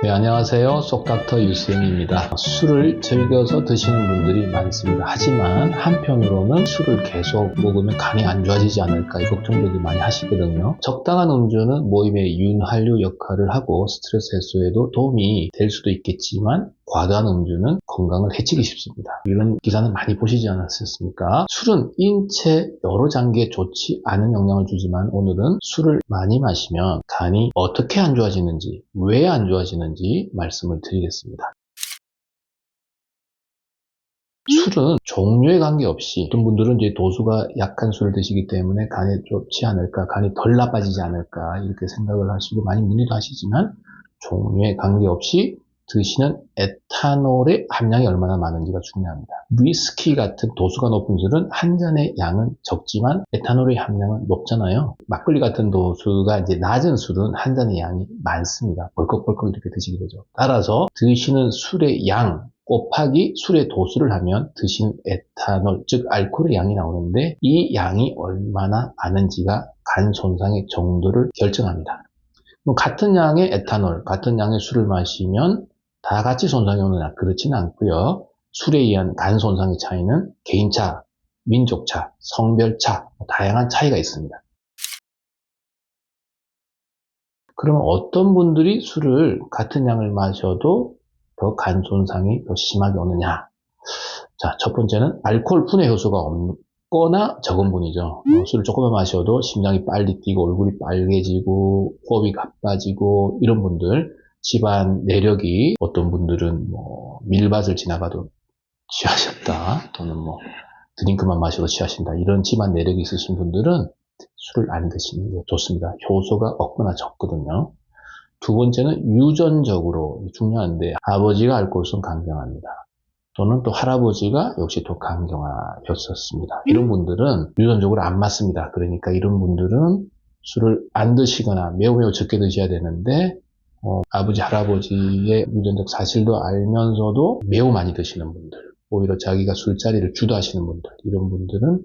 네, 안녕하세요. 속닥터 유수영입니다. 술을 즐겨서 드시는 분들이 많습니다. 하지만 한편으로는 술을 계속 먹으면 간이 안 좋아지지 않을까 이 걱정들도 많이 하시거든요. 적당한 음주는 모임의 윤활유 역할을 하고 스트레스 해소에도 도움이 될 수도 있겠지만 과다한 음주는 건강을 해치기 쉽습니다. 이런 기사는 많이 보시지 않았습니까? 술은 인체 여러 장기에 좋지 않은 영향을 주지만 오늘은 술을 많이 마시면 간이 어떻게 안 좋아지는지, 왜 안 좋아지는지 말씀을 드리겠습니다. 술은 종류에 관계없이 어떤 분들은 이제 도수가 약한 술을 드시기 때문에 간에 좋지 않을까, 간이 덜 나빠지지 않을까 이렇게 생각을 하시고 많이 문의도 하시지만 종류에 관계없이 드시는 에탄올의 함량이 얼마나 많은지가 중요합니다. 위스키 같은 도수가 높은 술은 한 잔의 양은 적지만 에탄올의 함량은 높잖아요. 막걸리 같은 도수가 이제 낮은 술은 한 잔의 양이 많습니다. 벌컥벌컥 이렇게 드시게 되죠. 따라서 드시는 술의 양 곱하기 술의 도수를 하면 드시는 에탄올, 즉 알코올의 양이 나오는데 이 양이 얼마나 많은지가 간 손상의 정도를 결정합니다. 같은 양의 에탄올, 같은 양의 술을 마시면 다 같이 손상이 오느냐? 그렇지는 않고요. 술에 의한 간 손상의 차이는 개인차, 민족차, 성별차, 다양한 차이가 있습니다. 그러면 어떤 분들이 술을 같은 양을 마셔도 더 간 손상이 더 심하게 오느냐? 자, 첫 번째는 알코올 분해 효소가 없거나 적은 분이죠. 술을 조금만 마셔도 심장이 빨리 뛰고 얼굴이 빨개지고 호흡이 가빠지고 이런 분들, 집안 내력이 어떤 분들은 밀밭을 지나가도 취하셨다 또는 드링크만 마셔도 취하신다 이런 집안 내력이 있으신 분들은 술을 안 드시는 게 좋습니다. 효소가 없거나 적거든요. 두 번째는 유전적으로 중요한데 아버지가 알코올성 간경화입니다. 또는 또 할아버지가 역시 또 간경화였었습니다. 이런 분들은 유전적으로 안 맞습니다. 그러니까 이런 분들은 술을 안 드시거나 매우 적게 드셔야 되는데 아버지, 할아버지의 유전적 사실도 알면서도 매우 많이 드시는 분들, 오히려 자기가 술자리를 주도하시는 분들, 이런 분들은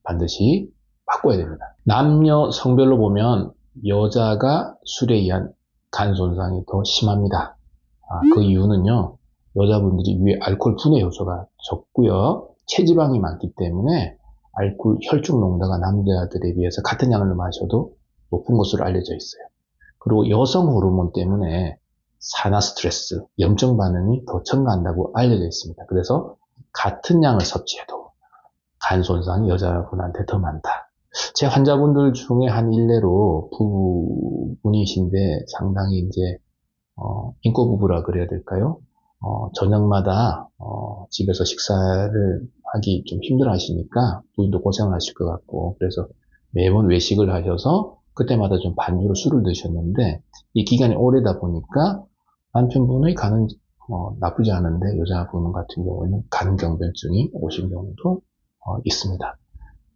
반드시 바꿔야 됩니다. 남녀 성별로 보면 여자가 술에 의한 간 손상이 더 심합니다. 그 이유는요, 여자분들이 위에 알코올 분해 효소가 적고요, 체지방이 많기 때문에 알코올 혈중 농도가 남자들에 비해서 같은 양을 마셔도 높은 것으로 알려져 있어요. 그리고 여성 호르몬 때문에 산화 스트레스, 염증 반응이 더 첨가한다고 알려져 있습니다. 그래서 같은 양을 섭취해도 간 손상이 여자분한테 더 많다. 제 환자분들 중에 한 일례로 부부분이신데 상당히 이제 인고 부부라 그래야 될까요? 저녁마다 집에서 식사를 하기 좀 힘들어 하시니까 부인도 고생을 하실 것 같고 그래서 매번 외식을 하셔서 그때마다 좀 반주로 술을 드셨는데 이 기간이 오래다 보니까 남편분의 간은 나쁘지 않은데 여자분 같은 경우에는 간경변증이 오신 경우도 있습니다.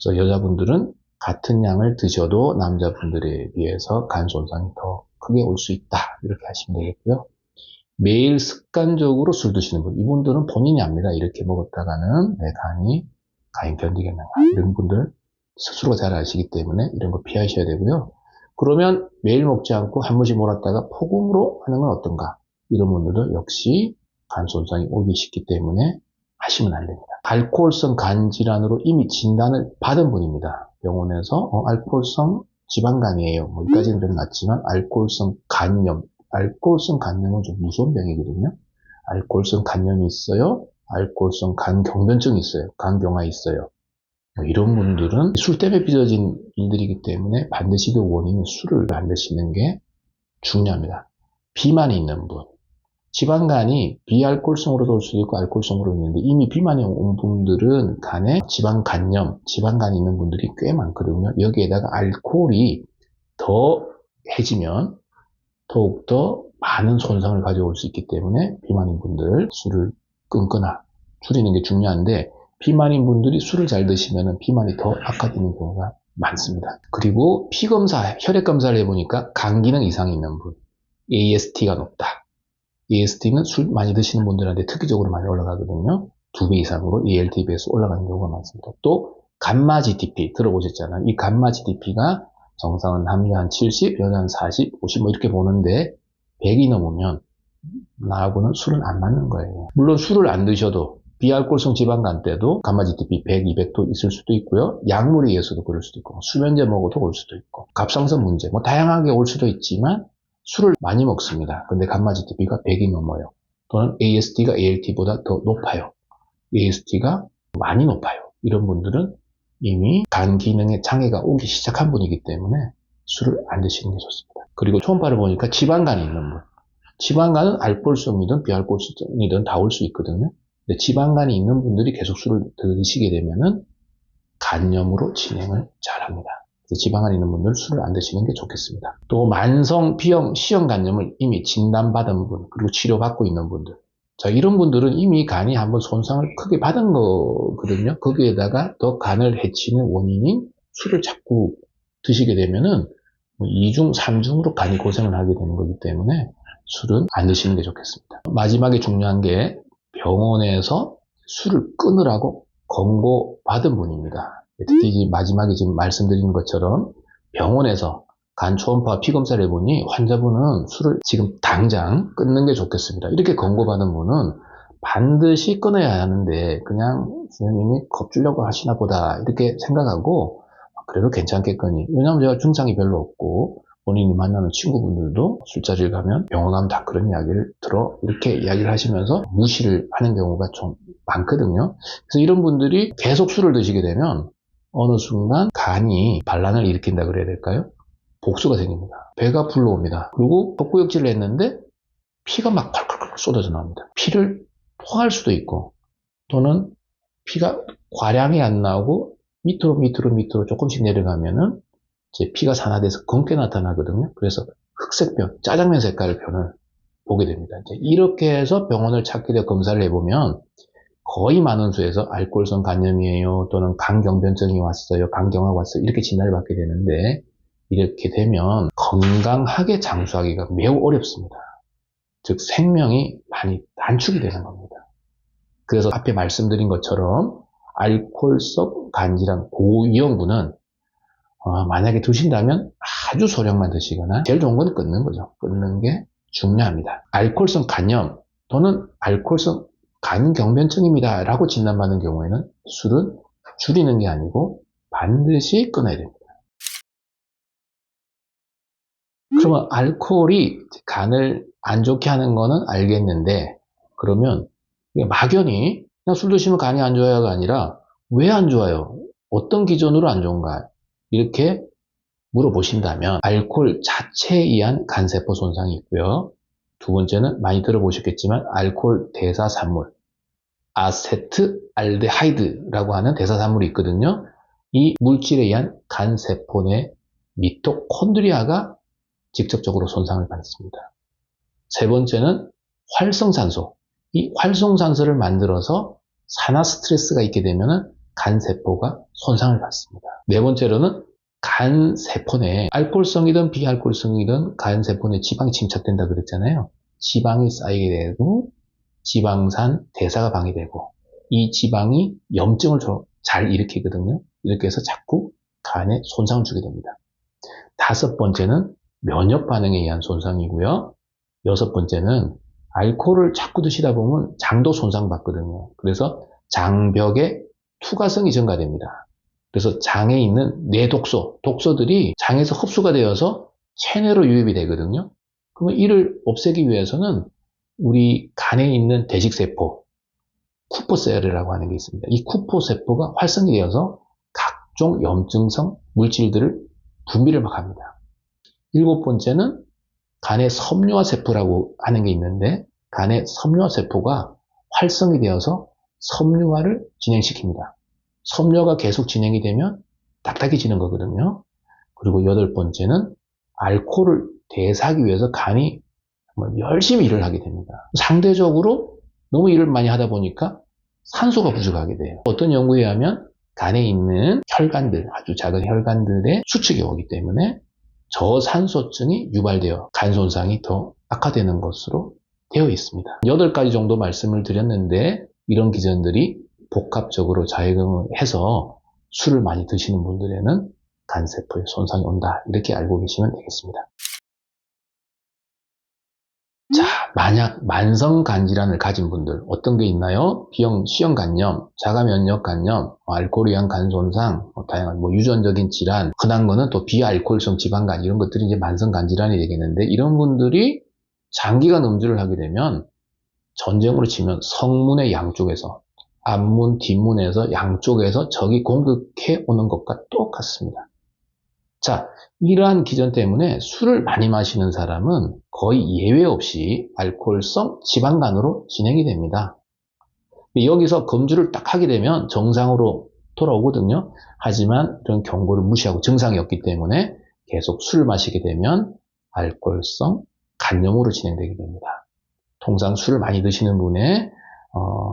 그래서 여자분들은 같은 양을 드셔도 남자분들에 비해서 간 손상이 더 크게 올 수 있다 이렇게 하시면 되겠고요. 매일 습관적으로 술 드시는 분, 이분들은 본인이 압니다. 이렇게 먹었다가는 내 간이 견디겠는가 이런 분들 스스로 잘 아시기 때문에 이런 거 피하셔야 되고요. 그러면 매일 먹지 않고 한 번씩 몰았다가 폭음으로 하는 건 어떤가? 이런 분들도 역시 간 손상이 오기 쉽기 때문에 하시면 안 됩니다. 알코올성 간 질환으로 이미 진단을 받은 분입니다. 병원에서 알코올성 지방간이에요. 여기까지는 좀 낫지만 알코올성 간염, 알코올성 간염은 좀 무서운 병이거든요. 알코올성 간염이 있어요. 알코올성 간경변증이 있어요. 간경화 있어요. 이런 분들은 술 때문에 빚어진 일들이기 때문에 반드시 그 원인은 술을 안 드시는 게 중요합니다. 비만이 있는 분, 지방간이 비알코올성으로도 올 수도 있고 알코올성으로 있는데 이미 비만이 온 분들은 간에 지방간염, 지방간이 있는 분들이 꽤 많거든요. 여기에다가 알코올이 더 해지면 더욱더 많은 손상을 가져올 수 있기 때문에 비만인 분들 술을 끊거나 줄이는 게 중요한데 비만인 분들이 술을 잘 드시면 비만이 더 악화되는 경우가 많습니다. 그리고 피검사, 혈액검사를 해보니까 간 기능 이상이 있는 분, AST가 높다. AST는 술 많이 드시는 분들한테 특이적으로 많이 올라가거든요. 2배 이상으로 ALT 비해서 올라가는 경우가 많습니다. 또 감마 GDP 들어보셨잖아요. 이 감마 GDP가 정상은 남자 한 70, 여자 한 40, 50 이렇게 보는데 100이 넘으면 나하고는 술은 안 맞는 거예요. 물론 술을 안 드셔도 비알코올성 지방간 때도 감마GTP 100, 200도 있을 수도 있고요. 약물에 의해서도 그럴 수도 있고, 수면제 먹어도 올 수도 있고, 갑상선 문제, 뭐 다양하게 올 수도 있지만 술을 많이 먹습니다. 근데 감마GTP가 100이 넘어요. 또는 AST가 ALT보다 더 높아요. AST가 많이 높아요. 이런 분들은 이미 간 기능에 장애가 오기 시작한 분이기 때문에 술을 안 드시는 게 좋습니다. 그리고 초음파를 보니까 지방간이 있는 분. 지방간은 알코올성이든 비알코올성이든 다 올 수 있거든요. 근데 지방간이 있는 분들이 계속 술을 드시게 되면은 간염으로 진행을 잘합니다. 그래서 지방간 있는 분들 술을 안 드시는 게 좋겠습니다. 또 만성 B형 C형 간염을 이미 진단받은 분, 그리고 치료받고 있는 분들. 자, 이런 분들은 이미 간이 한번 손상을 크게 받은 거거든요. 거기에다가 더 간을 해치는 원인인 술을 자꾸 드시게 되면은 2중, 3중으로 간이 고생을 하게 되는 거기 때문에 술은 안 드시는 게 좋겠습니다. 마지막에 중요한 게 병원에서 술을 끊으라고 권고받은 분입니다. 특히 마지막에 지금 말씀드린 것처럼 병원에서 간 초음파 피검사를 해보니 환자분은 술을 지금 당장 끊는 게 좋겠습니다. 이렇게 권고받은 분은 반드시 끊어야 하는데 그냥 선생님이 겁주려고 하시나 보다 이렇게 생각하고 그래도 괜찮겠거니. 왜냐하면 제가 증상이 별로 없고 본인이 만나는 친구분들도 술자리를 가면 병원 가면 다 그런 이야기를 들어 이렇게 이야기를 하시면서 무시를 하는 경우가 좀 많거든요. 그래서 이런 분들이 계속 술을 드시게 되면 어느 순간 간이 반란을 일으킨다 그래야 될까요? 복수가 생깁니다. 배가 불러옵니다. 그리고 헛구역질을 했는데 피가 막 콸콸콸 쏟아져 나옵니다. 피를 토할 수도 있고 또는 피가 과량이 안 나오고 밑으로 조금씩 내려가면은 이제 피가 산화돼서 검게 나타나거든요. 그래서 흑색변, 짜장면 색깔의 변을 보게 됩니다. 이제 이렇게 해서 병원을 찾게 되어 검사를 해보면 거의 많은 수에서 알코올성 간염이에요. 또는 간경변증이 왔어요. 간경화가 왔어요. 이렇게 진단을 받게 되는데 이렇게 되면 건강하게 장수하기가 매우 어렵습니다. 즉 생명이 많이 단축이 되는 겁니다. 그래서 앞에 말씀드린 것처럼 알코올성 간질환 고위험군은 만약에 드신다면 아주 소량만 드시거나 제일 좋은 건 끊는 거죠. 끊는 게 중요합니다. 알코올성 간염 또는 알코올성 간경변증입니다 라고 진단받는 경우에는 술은 줄이는 게 아니고 반드시 끊어야 됩니다. 그러면 알코올이 간을 안 좋게 하는 거는 알겠는데 그러면 막연히 그냥 술 드시면 간이 안 좋아요가 아니라 왜 안 좋아요? 어떤 기준으로 안 좋은가? 이렇게 물어보신다면 알코올 자체에 의한 간세포 손상이 있고요. 두 번째는 많이 들어보셨겠지만 알코올 대사산물 아세트알데하이드라고 하는 대사산물이 있거든요. 이 물질에 의한 간세포 내 미토콘드리아가 직접적으로 손상을 받습니다. 세 번째는 활성산소. 이 활성산소를 만들어서 산화 스트레스가 있게 되면 간세포가 손상을 받습니다. 네 번째로는 간세포 내에 알코올성이든 비알코올성이든 간세포 내에 지방이 침착된다 그랬잖아요. 지방이 쌓이게 되고 지방산 대사가 방해되고 이 지방이 염증을 잘 일으키거든요. 이렇게 해서 자꾸 간에 손상을 주게 됩니다. 다섯 번째는 면역 반응에 의한 손상이고요. 여섯 번째는 알코올을 자꾸 드시다 보면 장도 손상받거든요. 그래서 장벽의 투과성이 증가됩니다. 그래서 장에 있는 뇌독소, 독소들이 장에서 흡수가 되어서 체내로 유입이 되거든요. 그러면 이를 없애기 위해서는 우리 간에 있는 대식세포, 쿠포셀이라고 하는 게 있습니다. 이 쿠포세포가 활성이 되어서 각종 염증성 물질들을 분비를 막 합니다. 일곱 번째는 간의 섬유화세포라고 하는 게 있는데 간의 섬유화세포가 활성이 되어서 섬유화를 진행시킵니다. 섬유화가 계속 진행이 되면 딱딱해지는 거거든요. 그리고 여덟 번째는 알코올을 대사하기 위해서 간이 정말 열심히 일을 하게 됩니다. 상대적으로 너무 일을 많이 하다 보니까 산소가 부족하게 돼요. 어떤 연구에 의하면 간에 있는 혈관들, 아주 작은 혈관들의 수축이 오기 때문에 저산소증이 유발되어 간 손상이 더 악화되는 것으로 되어 있습니다. 8가지 정도 말씀을 드렸는데 이런 기전들이 복합적으로 작용을 해서 술을 많이 드시는 분들에는 간세포에 손상이 온다. 이렇게 알고 계시면 되겠습니다. 자, 만약 만성간 질환을 가진 분들 어떤 게 있나요? B형, C형 간염, 자가면역 간염, 알코올에 의한 간 손상, 다양한 유전적인 질환, 흔한 거는 또 비알코올성 지방간 이런 것들이 이제 만성간 질환이 되겠는데 이런 분들이 장기간 음주를 하게 되면 전쟁으로 치면 성문의 양쪽에서 앞문, 뒷문에서 양쪽에서 적이 공격해 오는 것과 똑같습니다. 자, 이러한 기전 때문에 술을 많이 마시는 사람은 거의 예외 없이 알코올성 지방간으로 진행이 됩니다. 여기서 검주를 딱 하게 되면 정상으로 돌아오거든요. 하지만 이런 경고를 무시하고 증상이 없기 때문에 계속 술을 마시게 되면 알코올성 간염으로 진행되게 됩니다. 통상 술을 많이 드시는 분의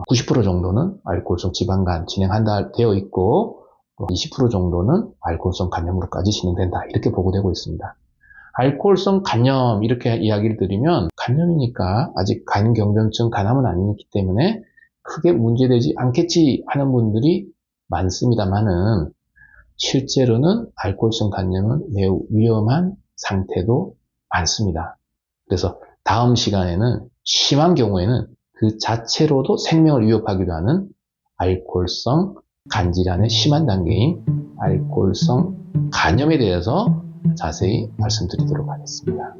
90% 정도는 알코올성 지방간 진행한다 되어 있고 20% 정도는 알코올성 간염으로까지 진행된다 이렇게 보고되고 있습니다. 알코올성 간염 이렇게 이야기를 드리면 간염이니까 아직 간경변증 간암은 아니기 때문에 크게 문제되지 않겠지 하는 분들이 많습니다만은 실제로는 알코올성 간염은 매우 위험한 상태도 많습니다. 그래서 다음 시간에는 심한 경우에는 그 자체로도 생명을 위협하기도 하는 알코올성 간질환의 심한 단계인 알코올성 간염에 대해서 자세히 말씀드리도록 하겠습니다.